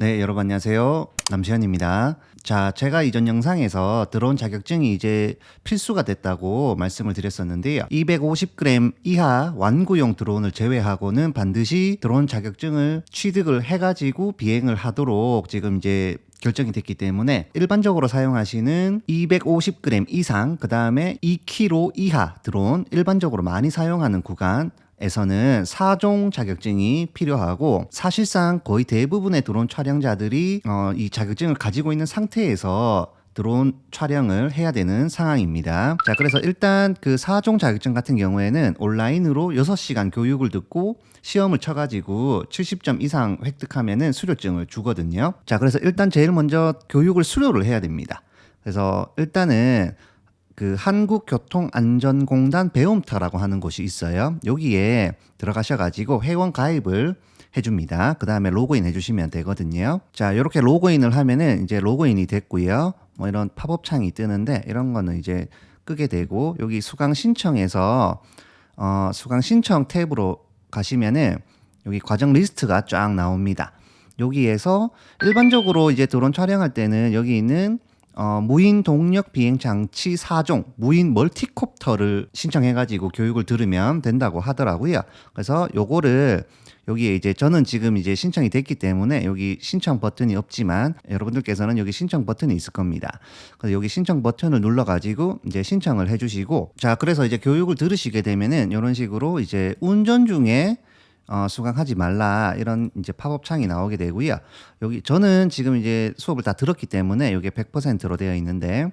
네, 여러분 안녕하세요. 남시현입니다. 자, 제가 이전 영상에서 드론 자격증이 이제 필수가 됐다고 말씀을 드렸었는데요. 250g 이하 완구용 드론을 제외하고는 반드시 드론 자격증을 취득을 해가지고 비행을 하도록 지금 이제 결정이 됐기 때문에 일반적으로 사용하시는 250g 이상, 그 다음에 2kg 이하 드론, 일반적으로 많이 사용하는 구간에서는 4종 자격증이 필요하고, 사실상 거의 대부분의 드론 촬영자들이 이 자격증을 가지고 있는 상태에서 드론 촬영을 해야 되는 상황입니다. 자, 그래서 일단 그 4종 자격증 같은 경우에는 온라인으로 6시간 교육을 듣고 시험을 쳐가지고 70점 이상 획득하면은 수료증을 주거든요. 자, 그래서 일단 제일 먼저 교육을 수료를 해야 됩니다. 그래서 일단은 그 한국교통안전공단 배움터라고 하는 곳이 있어요. 여기에 들어가셔가지고 회원 가입을 해줍니다. 그 다음에 로그인 해주시면 되거든요. 자, 이렇게 로그인을 하면은 이제 로그인이 됐고요. 뭐 이런 팝업 창이 뜨는데 이런 거는 이제 끄게 되고, 여기 수강 신청에서 수강 신청 탭으로 가시면은 여기 과정 리스트가 쫙 나옵니다. 여기에서 일반적으로 이제 드론 촬영할 때는 여기 있는 무인 동력 비행 장치 4종, 무인 멀티콥터를 신청해가지고 교육을 들으면 된다고 하더라고요. 그래서 요거를 여기에 이제 저는 지금 이제 신청이 됐기 때문에 여기 신청 버튼이 없지만 여러분들께서는 여기 신청 버튼이 있을 겁니다. 그래서 여기 신청 버튼을 눌러가지고 이제 신청을 해주시고, 자, 그래서 이제 교육을 들으시게 되면은 이런 식으로 이제 운전 중에 수강하지 말라 이런 이제 팝업 창이 나오게 되고요. 여기 저는 지금 이제 수업을 다 들었기 때문에 이게 100%로 되어 있는데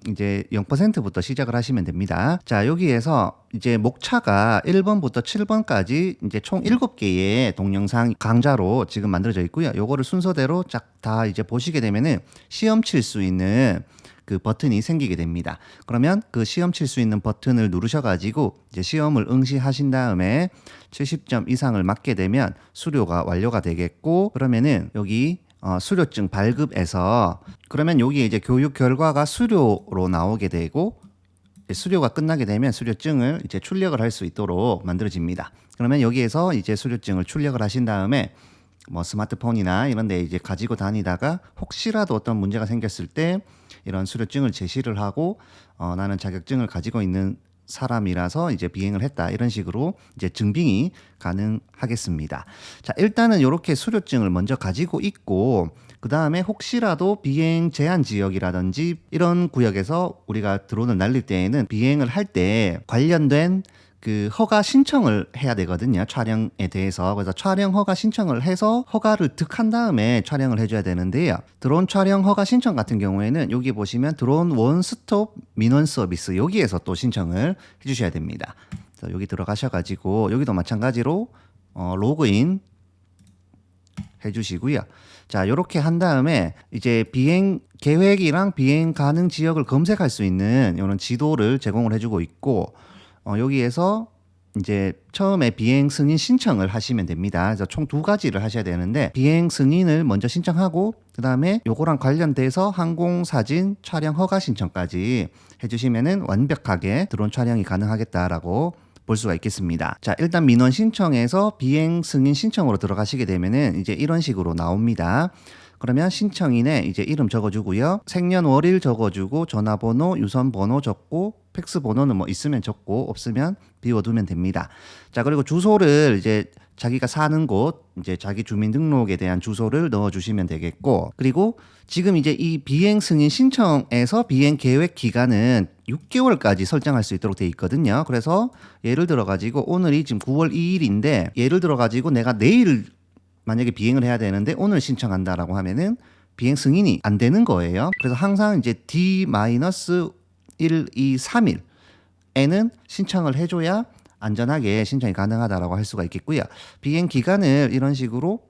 이제 0%부터 시작을 하시면 됩니다. 자, 여기에서 이제 목차가 1번부터 7번까지 이제 총 7개의 동영상 강좌로 지금 만들어져 있고요. 요거를 순서대로 쫙 다 이제 보시게 되면은 시험 칠 수 있는 그 버튼이 생기게 됩니다. 그러면 그 시험 칠 수 있는 버튼을 누르셔가지고 이제 시험을 응시하신 다음에 70점 이상을 맞게 되면 수료가 완료가 되겠고, 그러면은 여기 수료증 발급에서 그러면 여기에 이제 교육 결과가 수료로 나오게 되고, 수료가 끝나게 되면 수료증을 이제 출력을 할 수 있도록 만들어집니다. 그러면 여기에서 이제 수료증을 출력을 하신 다음에 뭐 스마트폰이나 이런 데 이제 가지고 다니다가 혹시라도 어떤 문제가 생겼을 때 이런 수료증을 제시를 하고 나는 자격증을 가지고 있는 사람이라서 이제 비행을 했다, 이런 식으로 이제 증빙이 가능하겠습니다. 자, 일단은 이렇게 수료증을 먼저 가지고 있고, 그 다음에 혹시라도 비행 제한 지역이라든지 이런 구역에서 우리가 드론을 날릴 때에는 비행을 할 때 관련된 그 허가 신청을 해야 되거든요, 촬영에 대해서. 그래서 촬영 허가 신청을 해서 허가를 득한 다음에 촬영을 해줘야 되는데요. 드론 촬영 허가 신청 같은 경우에는 여기 보시면 드론 원스톱 민원 서비스, 여기에서 또 신청을 해주셔야 됩니다. 그래서 여기 들어가셔가지고 여기도 마찬가지로 로그인 해주시고요. 자, 요렇게 한 다음에 이제 비행 계획이랑 비행 가능 지역을 검색할 수 있는 이런 지도를 제공을 해주고 있고, 여기에서 이제 처음에 비행 승인 신청을 하시면 됩니다. 그래서 총 2가지를 하셔야 되는데, 비행 승인을 먼저 신청하고 그 다음에 요거랑 관련돼서 항공사진 촬영 허가 신청까지 해주시면은 완벽하게 드론 촬영이 가능하겠다라고 볼 수가 있겠습니다. 자, 일단 민원 신청에서 비행 승인 신청으로 들어가시게 되면은 이제 이런 식으로 나옵니다. 그러면 신청인의 이제 이름 적어주고요, 생년월일 적어주고, 전화번호, 유선번호 적고, 팩스 번호는 뭐 있으면 적고 없으면 비워두면 됩니다. 자, 그리고 주소를 이제 자기가 사는 곳, 이제 자기 주민등록에 대한 주소를 넣어주시면 되겠고, 그리고 지금 이제 이 비행 승인 신청에서 비행 계획 기간은 6개월까지 설정할 수 있도록 돼 있거든요. 그래서 예를 들어 가지고 오늘이 지금 9월 2일인데 예를 들어 가지고 내가 내일 만약에 비행을 해야 되는데 오늘 신청한다라고 하면은 비행 승인이 안 되는 거예요. 그래서 항상 이제 D-1, 2, 3일에는 신청을 해줘야 안전하게 신청이 가능하다라고 할 수가 있겠고요. 비행 기간을 이런 식으로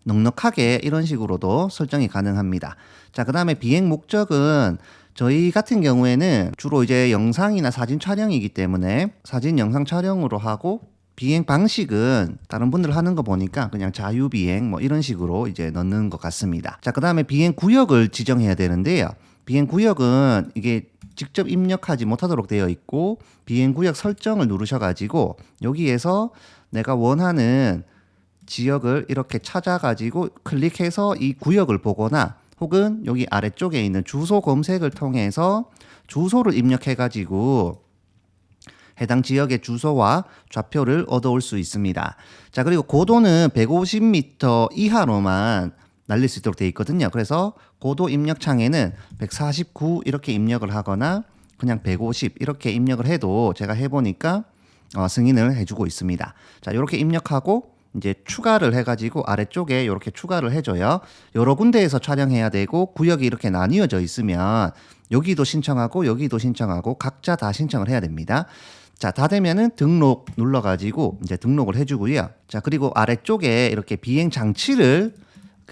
넉넉하게 이런 식으로도 설정이 가능합니다. 자, 그 다음에 비행 목적은 저희 같은 경우에는 주로 이제 영상이나 사진 촬영이기 때문에 사진 영상 촬영으로 하고, 비행 방식은 다른 분들 하는 거 보니까 그냥 자유비행 뭐 이런 식으로 이제 넣는 것 같습니다. 자, 그 다음에 비행 구역을 지정해야 되는데요. 비행 구역은 이게 직접 입력하지 못하도록 되어 있고, 비행 구역 설정을 누르셔가지고 여기에서 내가 원하는 지역을 이렇게 찾아가지고 클릭해서 이 구역을 보거나 혹은 여기 아래쪽에 있는 주소 검색을 통해서 주소를 입력해가지고 해당 지역의 주소와 좌표를 얻어올 수 있습니다. 자, 그리고 고도는 150m 이하로만 날릴 수 있도록 되어 있거든요. 그래서 고도 입력 창에는 149 이렇게 입력을 하거나 그냥 150 이렇게 입력을 해도 제가 해보니까 승인을 해주고 있습니다. 자, 이렇게 입력하고 이제 추가를 해가지고 아래쪽에 이렇게 추가를 해줘요. 여러 군데에서 촬영해야 되고 구역이 이렇게 나뉘어져 있으면 여기도 신청하고 여기도 신청하고 각자 다 신청을 해야 됩니다. 자, 다 되면은 등록 눌러가지고 이제 등록을 해주고요. 자, 그리고 아래쪽에 이렇게 비행 장치를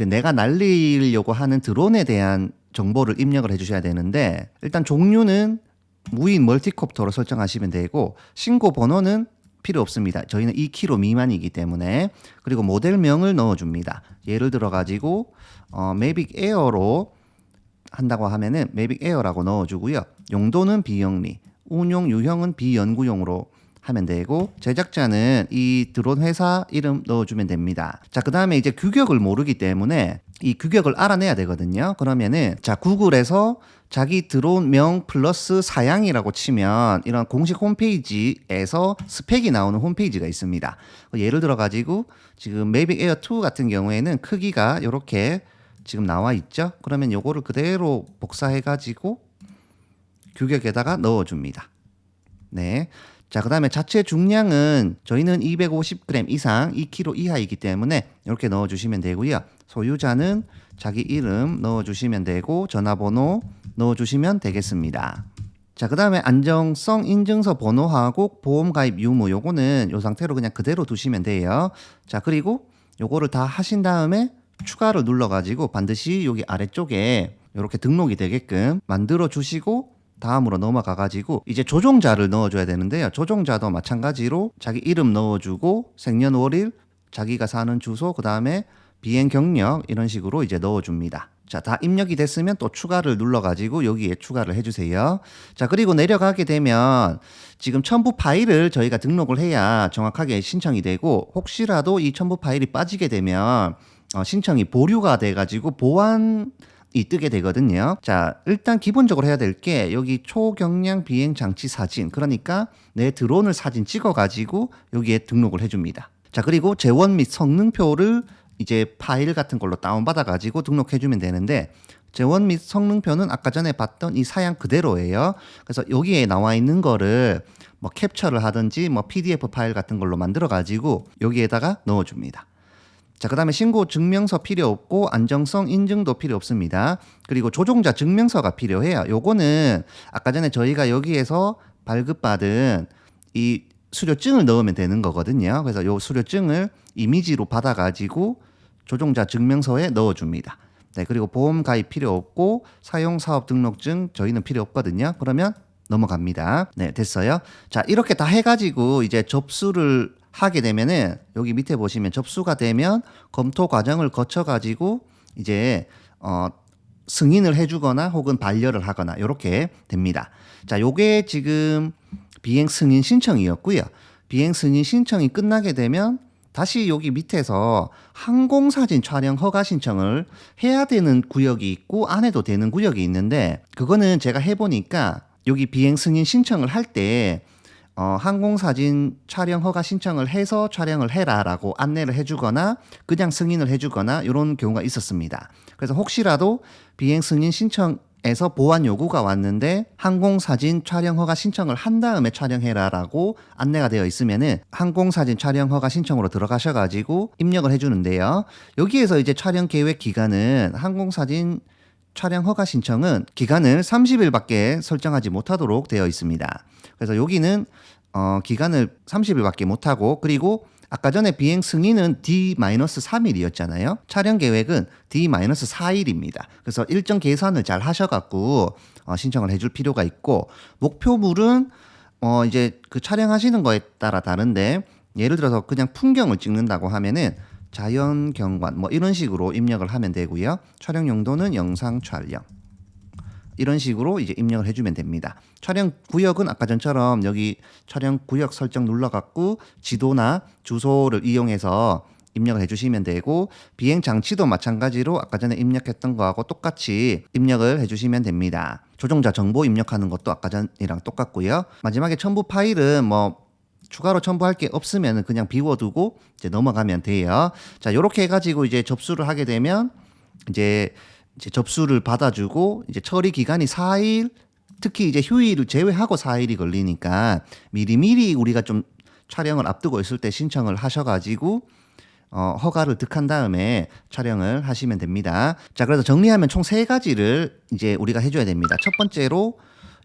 내가 날리려고 하는 드론에 대한 정보를 입력을 해주셔야 되는데 일단 종류는 무인 멀티콥터로 설정하시면 되고 신고 번호는 필요 없습니다. 저희는 2km 미만이기 때문에. 그리고 모델명을 넣어줍니다. 예를 들어 가지고 매빅 에어로 한다고 하면은 매빅 에어라고 넣어주고요. 용도는 비영리, 운용 유형은 비연구용으로 하면 되고 제작자는 이 드론 회사 이름 넣어주면 됩니다. 자, 그 다음에 이제 규격을 모르기 때문에 이 규격을 알아내야 되거든요. 그러면은 자, 구글에서 자기 드론명 플러스 사양이라고 치면 이런 공식 홈페이지에서 스펙이 나오는 홈페이지가 있습니다. 예를 들어 가지고 지금 매빅 에어 2 같은 경우에는 크기가 이렇게 지금 나와 있죠. 그러면 요거를 그대로 복사해 가지고 규격에다가 넣어줍니다. 네. 자, 그 다음에 자체 중량은 저희는 250g 이상 2kg 이하이기 때문에 이렇게 넣어주시면 되고요. 소유자는 자기 이름 넣어주시면 되고 전화번호 넣어주시면 되겠습니다. 자, 그 다음에 안정성 인증서 번호하고 보험가입 유무 요거는 요 상태로 그냥 그대로 두시면 돼요. 자, 그리고 요거를 다 하신 다음에 추가를 눌러가지고 반드시 여기 아래쪽에 이렇게 등록이 되게끔 만들어 주시고 다음으로 넘어가 가지고 이제 조종자를 넣어줘야 되는데요. 조종자도 마찬가지로 자기 이름 넣어주고 생년월일, 자기가 사는 주소, 그 다음에 비행 경력 이런 식으로 이제 넣어줍니다. 자, 다 입력이 됐으면 또 추가를 눌러가지고 여기에 추가를 해주세요. 자, 그리고 내려가게 되면 지금 첨부 파일을 저희가 등록을 해야 정확하게 신청이 되고 혹시라도 이 첨부 파일이 빠지게 되면 신청이 보류가 돼가지고 보완 이 뜨게 되거든요. 자, 일단 기본적으로 해야 될 게 여기 초경량 비행 장치 사진, 그러니까 내 드론을 사진 찍어 가지고 여기에 등록을 해줍니다. 자, 그리고 재원 및 성능표를 이제 파일 같은 걸로 다운받아 가지고 등록해 주면 되는데 재원 및 성능표는 아까 전에 봤던 이 사양 그대로예요. 그래서 여기에 나와 있는 거를 뭐 캡처를 하든지 뭐 PDF 파일 같은 걸로 만들어 가지고 여기에다가 넣어 줍니다. 자, 그 다음에 신고 증명서 필요 없고 안정성 인증도 필요 없습니다. 그리고 조종자 증명서가 필요해요. 요거는 아까 전에 저희가 여기에서 발급받은 이 수료증을 넣으면 되는 거거든요. 그래서 요 수료증을 이미지로 받아가지고 조종자 증명서에 넣어줍니다. 네, 그리고 보험 가입 필요 없고 사용 사업 등록증 저희는 필요 없거든요. 그러면 넘어갑니다. 네, 됐어요. 자, 이렇게 다 해가지고 이제 접수를 하게 되면은 여기 밑에 보시면 접수가 되면 검토 과정을 거쳐 가지고 이제 승인을 해주거나 혹은 반려를 하거나 이렇게 됩니다. 자, 요게 지금 비행 승인 신청이었고요. 비행 승인 신청이 끝나게 되면 다시 여기 밑에서 항공사진 촬영 허가 신청을 해야 되는 구역이 있고 안 해도 되는 구역이 있는데 그거는 제가 해보니까 여기 비행 승인 신청을 할때 항공사진 촬영 허가 신청을 해서 촬영을 해라라고 안내를 해주거나 그냥 승인을 해주거나 이런 경우가 있었습니다. 그래서 혹시라도 비행 승인 신청에서 보완 요구가 왔는데 항공사진 촬영 허가 신청을 한 다음에 촬영해라라고 안내가 되어 있으면은 항공사진 촬영 허가 신청으로 들어가셔가지고 입력을 해주는데요. 여기에서 이제 촬영 계획 기간은 항공사진 촬영 허가 신청은 기간을 30일밖에 설정하지 못하도록 되어 있습니다. 그래서 여기는 기간을 30일밖에 못하고 그리고 아까 전에 비행 승인은 D-3일이었잖아요. 촬영 계획은 D-4일입니다. 그래서 일정 계산을 잘 하셔갖고 신청을 해줄 필요가 있고 목표물은 이제 그 촬영하시는 거에 따라 다른데 예를 들어서 그냥 풍경을 찍는다고 하면은 자연 경관 뭐 이런 식으로 입력을 하면 되고요. 촬영 용도는 영상 촬영. 이런 식으로 이제 입력을 해주면 됩니다. 촬영 구역은 아까 전처럼 여기 촬영 구역 설정 눌러갖고 지도나 주소를 이용해서 입력을 해주시면 되고 비행 장치도 마찬가지로 아까 전에 입력했던 거하고 똑같이 입력을 해주시면 됩니다. 조종자 정보 입력하는 것도 아까 전이랑 똑같고요. 마지막에 첨부 파일은 뭐 추가로 첨부할 게 없으면 그냥 비워두고 이제 넘어가면 돼요. 자, 요렇게 해가지고 이제 접수를 하게 되면 이제 접수를 받아주고 이제 처리 기간이 4일, 특히 이제 휴일을 제외하고 4일이 걸리니까 미리미리 우리가 좀 촬영을 앞두고 있을 때 신청을 하셔가지고 허가를 득한 다음에 촬영을 하시면 됩니다. 자, 그래서 정리하면 총 3가지를 이제 우리가 해줘야 됩니다. 첫 번째로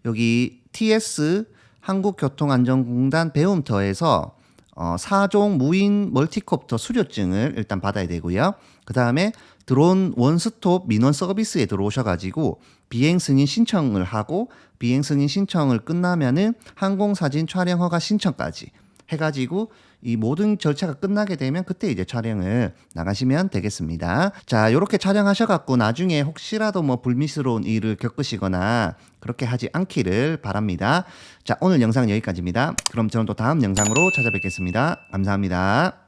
여기 TS 한국교통안전공단 배움터에서 4종 무인 멀티콥터 수료증을 일단 받아야 되고요. 그 다음에 드론 원스톱 민원 서비스에 들어오셔가지고 비행 승인 신청을 하고 비행 승인 신청을 끝나면은 항공사진 촬영 허가 신청까지 해가지고 이 모든 절차가 끝나게 되면 그때 이제 촬영을 나가시면 되겠습니다. 자, 요렇게 촬영하셔갖고 나중에 혹시라도 뭐 불미스러운 일을 겪으시거나 그렇게 하지 않기를 바랍니다. 자, 오늘 영상은 여기까지입니다. 그럼 저는 또 다음 영상으로 찾아뵙겠습니다. 감사합니다.